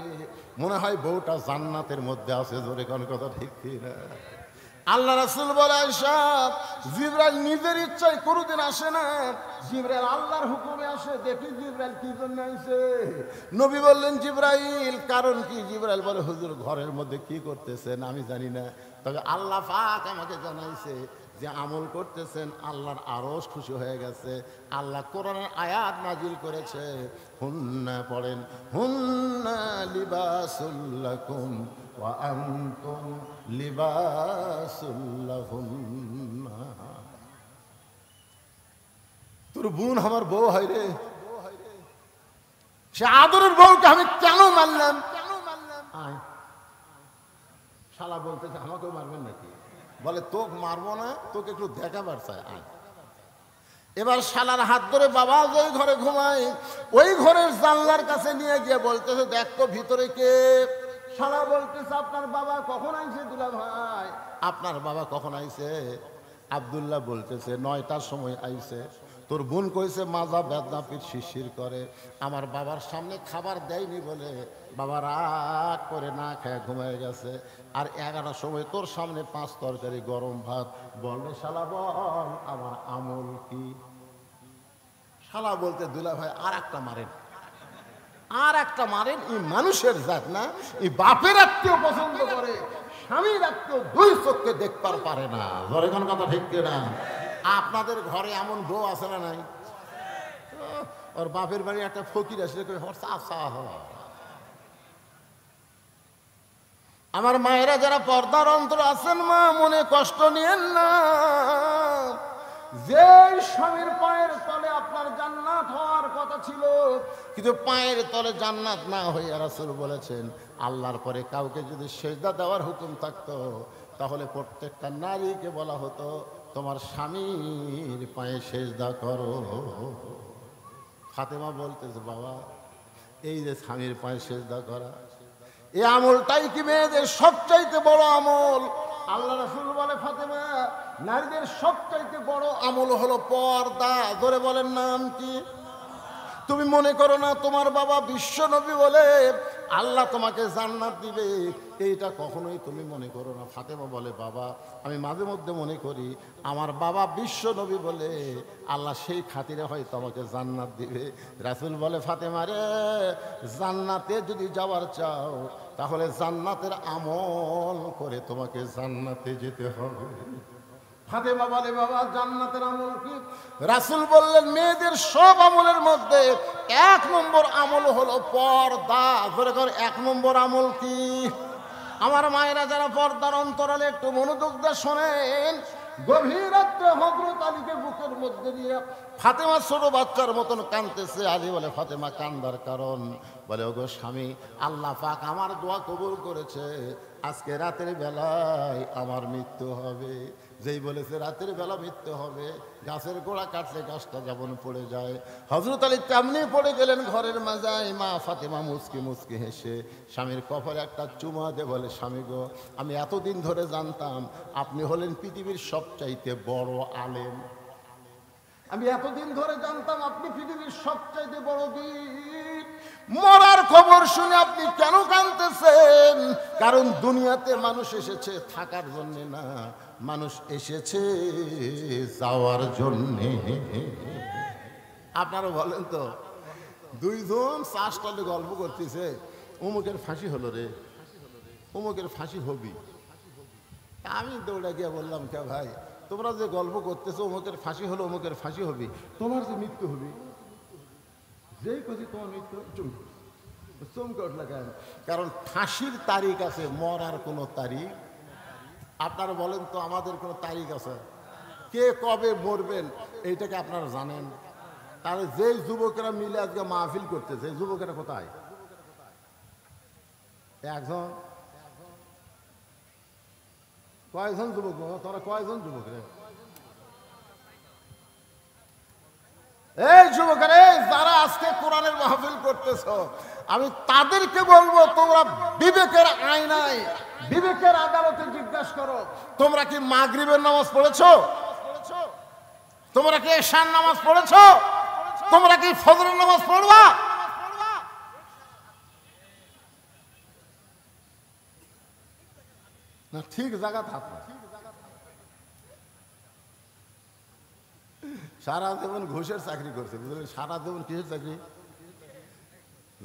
মনে হয় বউটা জান্নাতের মধ্যে আছে। জোরে কোন কথা ঠিক না? আল্লাহ রাসূল বলে, আয়েশা জিবরাইল নিজের ইচ্ছায় কোনোদিন আসে না, জিবরাইল আল্লাহর হুকুমে আসে। দেখি জিবরাইল কি জন্য আসে। নবী বললেন, জিবরাইল কারণ কি? জিবরাইল বলে, হুজুর ঘরের মধ্যে কি করতেছেন আমি জানি না, তবে আল্লাহ পাক আমাকে জানাইছে যে আমল করতেছেন আল্লাহর আরশ খুশি হয়ে গেছে। আল্লাহ কোরআনের আয়াত নাজিল করেছে, হুন্না পড়েন, হুন্না লিবাসুল লাকুম ওয়া আনতুম লিবাসুল লাহুন্না। তোর বোন আমার বউ হয় রে, সে আদরের বউকে আমি কেন মারলাম? আয় শালা বলতেছে, আমাকেও মারবেন নাকি? বলে, তোকে মারবো না, তোকে একটু দেখাবার চাই, আয়। এবার শালার হাত ধরে বাবা যেই ঘরে ঘুমায় ওই ঘরের জানলার কাছে নিয়ে গিয়ে বলতেছে, দেখ তো ভিতরে কে। শালা বলতেছে, আপনার বাবা কখন আইছে? দুলা ভাই আপনার বাবা কখন আইছে? আব্দুল্লাহ বলতেছে, 9টার সময় আইছে। তোর বোন কইছে মাজা বেদনা পিঠ শিরশির করে, আমার বাবার সামনে খাবার দেয়নি বলে বাবা রাগ করে না খেয়ে ঘুমিয়ে গেছে। আর 11টার সময় তোর সামনে 5 তরকারি গরম ভাত। বললে শালা বল আমার আমল কি? শালা বলতে, দুলা ভাই আর একটা মারেন, আর একটা মারেন। এই মানুষের জাত না, এই বাপের আত্মীয় পছন্দ করে, স্বামীর আত্মীয় 2 চোখকে দেখতে পারে না। ধরে কোন কথা ঠিক না? আপনাদের ঘরে এমন বউ আছে না নাই? ওর বাপের বাড়ি একটা ফকির আসলে আমার মায়েরা যারা পর্দার অন্তর আছেন, মা মনে কষ্ট নিয়েন না। যে স্বামীর পায়ের তলে আপনার জান্নাত হওয়ার কথা ছিল, কিন্তু পায়ের তলে জান্নাত না হয়ে রাসূল বলেছেন, আল্লাহর পরে কাউকে যদি সেজদা দেওয়ার হুকুম থাকতো তাহলে প্রত্যেকটা নারীকে বলা হতো, তোমার স্বামীর পায়ে সেজদা করো। ফাতেমা বলতেছে, বাবা এই যে স্বামীর পায়ে সেজদা করা, এই আমলটাই কি মেয়েদের সবচাইতে বড় আমল? আল্লাহ রাসূল বলে, ফাতেমা নারীদের সবচাইতে বড় আমল হলো পর্দা। ধরে বলেন, নাম কি? তুমি মনে করো না তোমার বাবা বিশ্ব নবী বলে আল্লাহ তোমাকে জান্নাত দিবে, এইটা কখনোই তুমি মনে করো না। ফাতেমা বলে, বাবা আমি মাঝে মধ্যে মনে করি আমার বাবা বিশ্ব নবী বলে আল্লাহ সেই খাতিরে হয়তো আমাকে জান্নাত দিবে। রাসূল বলে, ফাতেমা রে, জান্নাতে যদি যাওয়ার চাও তাহলে জান্নাতের আমল করে তোমাকে জান্নাতে যেতে হবে। ফাতেমা বলে, বাবা জান্নাতের আমল কি? রাসূল বললেন, মেয়েদের সব আমলের মধ্যে 1 নম্বর আমল হলো পর্দা। ধরে কর 1 নম্বর আমল কি? আমার মায়েরা যারা পর্দার অন্তরালে একটু মনোযোগ দিয়ে শোনেন। গভীর রাত্রে হযরত আলীকে বুকের মধ্যে নিয়ে ফাতেমা ছোট বাচ্চার মতন কাঁদতেছে। আলী বলে, ফাতেমা কান্দার কারণ? বলে, ওগো স্বামী, আল্লাহ পাক আমার দোয়া কবুল করেছে, আজকে রাতের বেলায় আমার মৃত্যু হবে। যেই বলেছে রাতের বেলা মৃত্যু হবে, গাছের গোড়া কাটলে গাছটা যেমন পড়ে যায়, হযরত আলী তেমনি পড়ে গেলেন ঘরের মাজায়। মা ফাতেমা মুচকি মুচকি হেসে স্বামীর কপালে একটা চুমা দিয়ে বলে, স্বামী গো, আমি এতদিন ধরে জানতাম আপনি হলেন পৃথিবীর সবচাইতে বড় আলেম। আমি এতদিন ধরে জানতাম আপনি পৃথিবীর সবচাইতে বড় বীর। মরার খবর শুনে আপনি কেন কাঁদতেছেন? কারণ দুনিয়াতে মানুষ এসেছে থাকার জন্য না, মানুষ এসেছে যাওয়ার জন্যে। আপনারা বলেন তো, দুইজন চাষটালে গল্প করতেছে, অমুকের ফাঁসি হলো রে, অমুকের ফাঁসি হবি। আমি দৌড়া গিয়ে বললাম, কে ভাই তোমরা যে গল্প করতেছো অমুকের ফাঁসি হলো অমুকের ফাঁসি হবি, তোমার যে মৃত্যু হবি, যেই কথা তোমার মৃত্যু চমকে উঠল কেন? কারণ ফাঁসির তারিখ আছে, মরার কোনো তারিখ। আপনারা বলেন তো, আমাদের কোনো তারিখ আছে? কে কবে মরবেন এইটাকে আপনারা জানেন? তাহলে যেই যুবকেরা মিলে আজকে মাহফিল করতেছে, যুবকেরা কোথায়? একজন? কয়জন যুবক? তোরা কয়জন যুবক রে? এই যুবকেরা, যারা আজকে কোরআনের মাহফিল করতেছ, আমি তাদেরকে বলবো, তোমরা বিবেকের আয়নায়, বিবেকের আদালতে জিজ্ঞাসা করো, তোমরা কি মাগরিবের নামাজ পড়েছো? তোমরা কি এশার নামাজ পড়েছো? তোমরা কি ফজরের নামাজ পড়বা? না, ঠিক জায়গা থাকো। সারা জীবন ঘুষের চাকরি করছে, বুঝলেন? সারা জীবন কিসের চাকরি?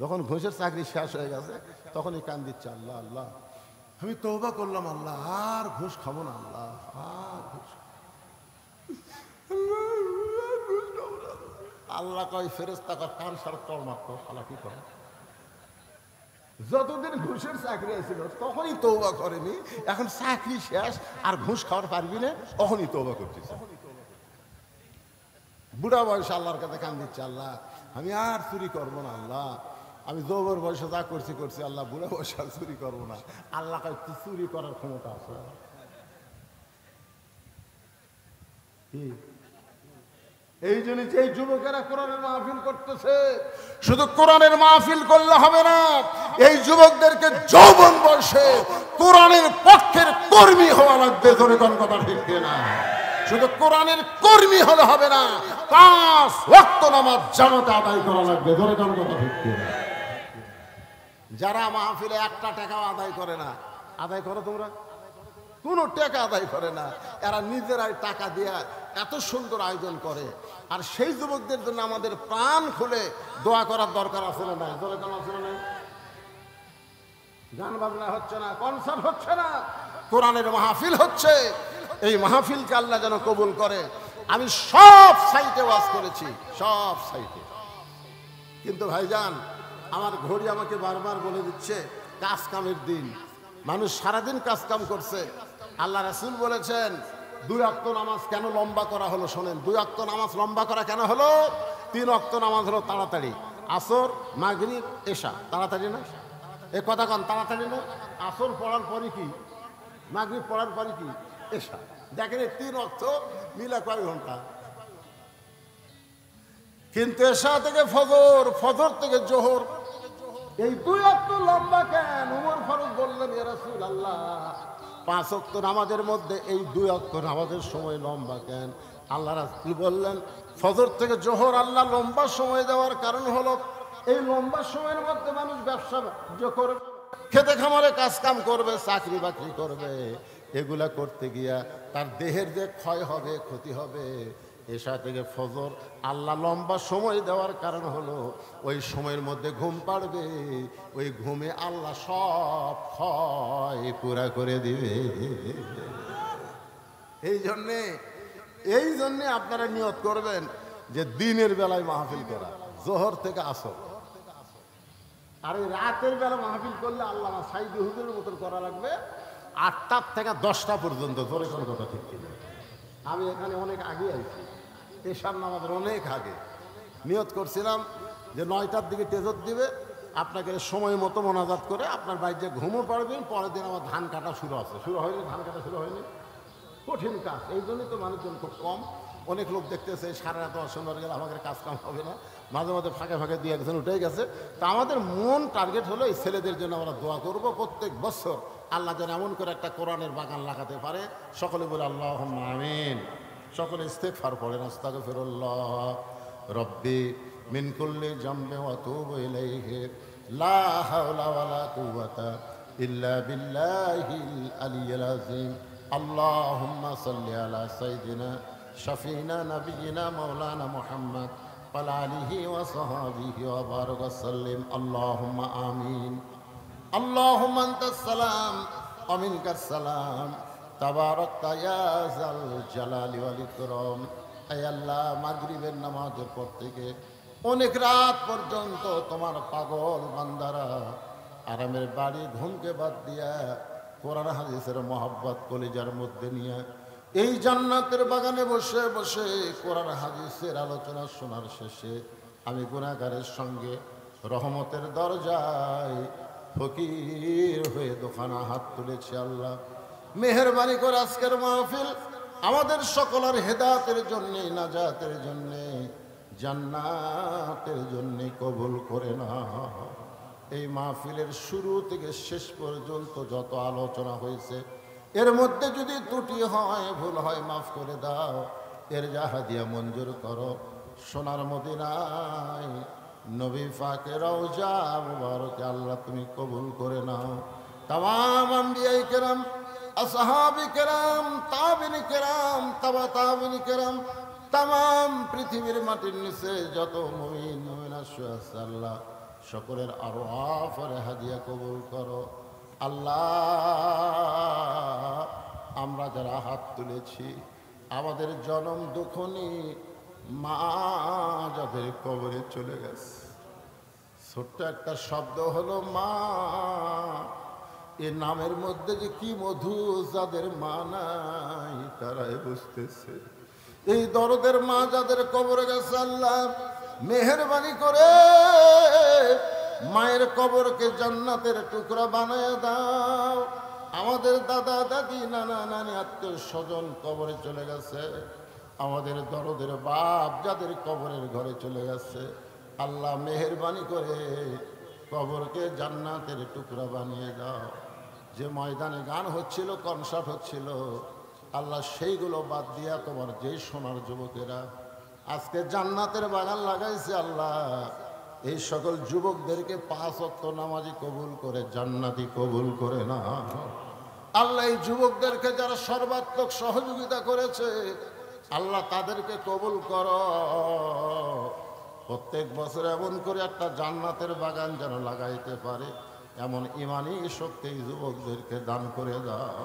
যখন ঘুষের চাকরি শেষ হয়ে গেছে তখন এই কান দিচ্ছে, আল্লাহ আল্লাহ আমি তওবা করলাম, আল্লাহ আর ঘুষ খাবো না, আল্লাহ আর ঘুষ। আল্লাহ কয় ফেরেশতা কয় কান সারা তল মারতো, আল্লাহ কি করে? যতদিন ঘুষের চাকরি আছিল তখনই তওবা করেনি, এখন চাকরি শেষ আর ঘুষ খাওয়ার পারবি না, তখনই তওবা করতেছে। বুড়া বয়সে আল্লাহর কাছে কান দিচ্ছে, আল্লাহ আমি আর চুরি করবো না, আল্লাহ আমি যৌবন বয়সে যা করছি করছি, আল্লাহ বুড়া বয়সে আর চুরি করবো না। আল্লাহ কয় চুরি করার ক্ষমতা আছে। এই জন্য যে যুবকেরা কোরআনের মাহফিল করতেছে, শুধু কোরআনের মাহফিল করলে হবে না, এই যুবকদেরকে যৌবন বয়সে কোরআনের পক্ষের কর্মী হওয়া লাগবে। ধরে কোন কথা ঠিক না? শুধু কোরআনের কর্মী হলে হবে না, 5 ওয়াক্ত নামাজ জামাতে আদায় করা লাগবে। ধরে কোন কথা ঠিক না? যারা মাহফিলে একটা টাকাও আদায় করে না, আদায় করো তোমরা? কোনো টাকা আদায় করে না, এরা নিজেরাই টাকা দিয়ে এত সুন্দর আয়োজন করে। আর সেই যুবকদের জন্য আমাদের প্রাণ খুলে দোয়া করার দরকার আছে না নাই? দোয়া করা আছে না নাই? গান বাজনা হচ্ছে না, কনসার্ট হচ্ছে না, কোরআনের মাহফিল হচ্ছে। এই মাহফিলকে আল্লাহ যেন কবুল করে। আমি সব সাইটে ওয়াজ করেছি, সব সাইটে, কিন্তু ভাইজান আমার ঘড়ি আমাকে বারবার বলে দিচ্ছে কাজ কামের দিন। মানুষ সারাদিন কাজ কাম করছে। আল্লাহ রাসূল বলেছেন 2 ওয়াক্ত নামাজ কেন লম্বা করা হলো? শোনেন, 2 ওয়াক্ত নামাজ লম্বা করা কেন হলো? 3 ওয়াক্ত নামাজ হলো তাড়াতাড়ি, আসর মাগরিব এশা তাড়াতাড়ি না? এ কথা কন, তাড়াতাড়ি না? আসর পড়ার পরে কি, মাগরিব পড়ার পরে কি, এশা। দেখেন 3 ওয়াক্ত মিলা কয় ঘন্টা? কিন্তু এশা থেকে ফজর, ফজর থেকে জোহর, এই 2 ওয়াক্ত লম্বা কেন? ওমর ফারুক বললেন, ইয়া রাসূলুল্লাহ 5 ওয়াক্ত নামাজের মধ্যে এই 2 ওয়াক্ত নামাজের সময় লম্বা কেন? আল্লাহ রাসূল বললেন, ফজর থেকে জোহর আল্লাহ লম্বা সময় দেওয়ার কারণ হলো এই লম্বা সময়ের মধ্যে মানুষ ব্যবসা বাণিজ্য করবে, খেতে খামারে কাজ কাম করবে, চাকরি বাকরি করবে। এগুলা করতে গিয়া তার দেহের যে ক্ষয় হবে, ক্ষতি হবে। এশা থেকে ফজর আল্লাহ লম্বা সময় দেওয়ার কারণ হলো ওই সময়ের মধ্যে ঘুম পাড়বে, ওই ঘুমে আল্লাহ সব ক্ষয় পুরা করে দিবে। এই জন্যে আপনারা নিয়ত করবেন যে দিনের বেলায় মাহফিল করা, জোহর থেকে আসর। আর ওই রাতের বেলা মাহফিল করলে আল্লাহ সাইদি হুজুরের মতন করা লাগবে 8টা থেকে 10টা পর্যন্ত। ধরে কোন কথা ঠিক কিনা? আমি এখানে অনেক আগে আইছি, এশার নামাজের অনেক আগে নিয়ত করছিলাম যে 9টার দিকে তেজত দিবে, আপনাকে সময় মতো মোনাজাত করে আপনার বাড়িতে ঘুমও পারবেন। পরের দিন আমার ধান কাটা শুরু আছে, শুরু হয়নি, ধান কাটা শুরু হয়নি, কঠিন কাজ। এই জন্যই তো মানুষজন খুব কম। অনেক লোক দেখতেছে সারা রাত অসম্ভব গেলে আমাদের কাজ কাম হবে না, মাঝে মাঝে ফাঁকে ফাঁকে 2-1 জন উঠে গেছে। তা আমাদের মন টার্গেট হলো এই ছেলেদের জন্য আমরা দোয়া করব প্রত্যেক বছর আল্লাহ যেন এমন করে একটা কোরআনের বাগান লাগাতে পারে। সকলে বলে আল্লাহুম্মা আমিন। সকলে ইস্তেগফার পড়েন। আস্তাগফিরুল্লাহ রব্বি মিন কুল্লি জামবি ওয়া আতুবু ইলাইহি লা হাওলা ওয়ালা কুওয়াতা ইল্লা বিল্লাহিল আলিয়্যিল আযীম। আল্লাহুম্মা সাল্লি আলা সাইয়্যিদিনা শাফিনা নাবিয়িনা মাওলানা মুহাম্মদ ওয়া আলা আলিহি ওয়া সাহবিহি ওয়া বারাক ওয়া সাল্লিম। আল্লাহুম্মা আমিন। আল্লাহুম্মা আনতাস সালাম ওয়া মিনকাস সালাম তাবারাকতা ইয়া যাল জালালি ওয়াল ইকরাম। হে আল্লাহ, মাগরিবের নামাজের পর থেকে অনেক রাত পর্যন্ত তোমার পাগল বান্দারা আরামের বাড়ি ঘুমকে বাদ দিয়া কোরআন হাদিসের মহব্বত কলিজার মধ্যে নিয়ে এই জান্নাতের বাগানে বসে বসে কোরআন হাদিসের আলোচনা শোনার শেষে আমি গুনাহগারের সঙ্গে রহমতের দরজায় ফকির হয়ে দোকানা হাত তুলেছি। আল্লাহ, মেহেরবানি করে আজকের মাহফিল আমাদের সকলের হেদায়েতের জন্য, নাজাতের জন্য, জান্নাতের জন্য কবুল করে না। এই মাহফিলের শুরু থেকে শেষ পর্যন্ত যত আলোচনা হয়েছে এর মধ্যে যদি ত্রুটি হয়, ভুল হয়, মাফ করে দাও। এর জাহাদিয়া মঞ্জুর করো। সোনার মদিনায় নবী পাকের রওজা মুবারকে আল্লাহ তুমি কবুল করে নাও। তামাম আম্বিয়ায়ে কেরাম, আসহাবে কেরাম, তাবিঈন কেরাম, তাবা তাবিঈন কেরাম, তামাম পৃথিবীর মাটির নিচে যত মুমিন মুমিনাত আছে আল্লাহ সকলের আরওয়াফের হাদিয়া কবুল করো। আল্লাহ, আমরা যারা হাত তুলেছি আমাদের জনম দুঃখনি মা যাদের কবরে চলে গেছে, ছোট্ট একটা শব্দ হলো মা। এ নামের মধ্যে যে কি মধু, যাদের মা নাই তারাই বুঝতেছে। এই দরদের মা যাদের কবরে গেছে আল্লাহ মেহেরবানি করে মায়ের কবরকে জান্নাতের টুকরা বানায় দাও। আমাদের দাদা দাদি, নানা নানি, আত্মীয় স্বজন কবরে চলে গেছে, আমাদের দরদের বাপ যাদের কবরের ঘরে চলে গেছে আল্লাহ মেহেরবানি করে কবরকে জান্নাতের টুকরা বানিয়ে দাও। যে ময়দানে গান হচ্ছিল, কনসার্ট হচ্ছিল আল্লাহ সেইগুলো বাদ দিয়া তোমার যেই সোনার যুবকেরা আজকে জান্নাতের বাগান লাগাইছে আল্লাহ এই সকল যুবকদেরকে 5 ওয়াক্ত নামাজি কবুল করে জান্নাতি কবুল করে না। আল্লাহ এই যুবকদেরকে যারা সর্বাত্মক সহযোগিতা করেছে আল্লাহ তাদেরকে কবুল করো। প্রত্যেক বছর এমন করে একটা জান্নাতের বাগান যেন লাগাইতে পারে এমন ইমানি শক্তি যুবকদেরকে দান করে দাও।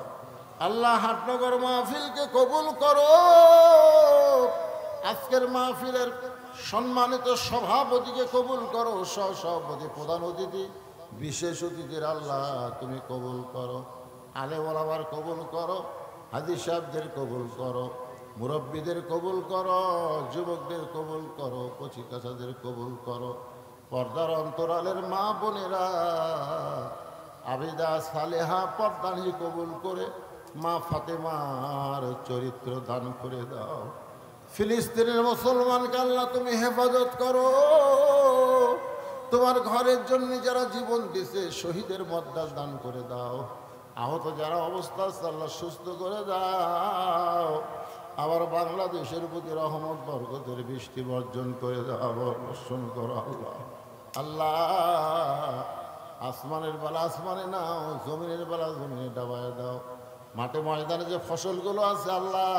আল্লাহ, হাটনগর মাহফিলকে কবুল করো। আজকের মাহফিলের সম্মানিত সভাপতিকে কবুল করো, সহসভাপতি, প্রধান অতিথি, বিশেষ অতিথির আল্লাহ তুমি কবুল করো। আলেম ওলামার কবুল করো, হাজী সাহেবদের কবুল করো, মুরব্বীদের কবুল করো, যুবকদের কবুল করো, কচিকাচাদের কবুল করো। পর্দার অন্তরালের মা বোনেরা আবিদা সালেহা পর্দানি কবুল করে মা ফাতেমার চরিত্র দান করে দাও। ফিলিস্তিনের মুসলমানকে আল্লাহ তুমি হেফাজত করো। তোমার ঘরের জন্য যারা জীবন দিছে শহীদের মর্যাদা দান করে দাও। আহত যারা অবস্থা আছে আল্লাহ সুস্থ করে দাও। আবার বাংলাদেশের প্রতি রহমত বরকতের বৃষ্টি বর্জন করে দাও, বর্ষণ করো আল্লাহ। আল্লাহ, আসমানের বেলা আসমানে নাও, জমিনের বেলা জমিনে ডাবায় দাও। মাঠে ময়দানে যে ফসলগুলো আছে আল্লাহ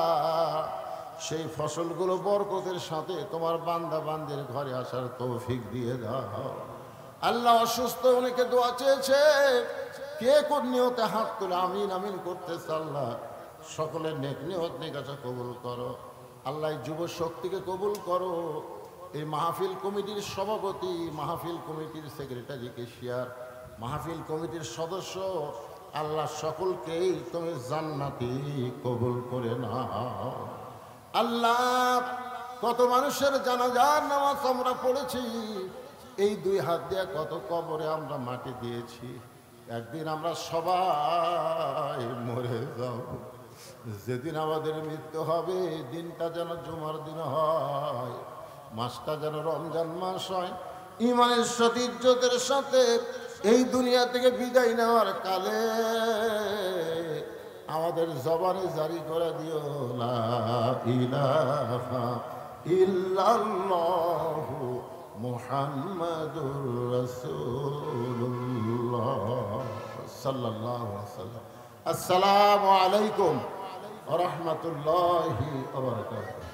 সেই ফসলগুলো বরকতের সাথে তোমার বান্দা বান্দির ঘরে আসার তৌফিক দিয়ে দাও। আল্লাহ, অসুস্থ অনেকে দোয়া চেয়েছে, কে কোন নিয়তে হাত তুলে আমিন আমিন করতেছে আল্লাহ সকলের নেক নিয়ত নেকাশা কবুল করো। আল্লাহ, যুব শক্তিকে কবুল করো। এই মাহফিল কমিটির সভাপতি, মাহফিল কমিটির সেক্রেটারি, কেশিয়ার, মাহফিল কমিটির সদস্য আল্লাহ সকলকেই তুমি জান্নাতি কবুল করে নাও। আল্লাহ, কত মানুষের জানাজার নামাজ আমরা পড়েছি, এই 2 হাত দিয়ে কত কবরে আমরা মাটি দিয়েছি। একদিন আমরা সবাই মরে যাব। যেদিন আমাদের মৃত্যু হবে দিনটা যেন জুমার দিন হয়, মাসটা যেন রমজান মাস হয়। ইমানের সাথে ইজ্জতের সাথে এই দুনিয়া থেকে বিদায় নেওয়ার কালে আমাদের জবানে জারি করে দিও লা ইলাহা ইল্লাল্লাহু মুহাম্মাদুর রাসূলুল্লাহ সাল্লাল্লাহু আলাইহি ওয়াসাল্লাম। আসসালামু আলাইকুম ওয়া রাহমাতুল্লাহি ওয়া বারাকাতুহু।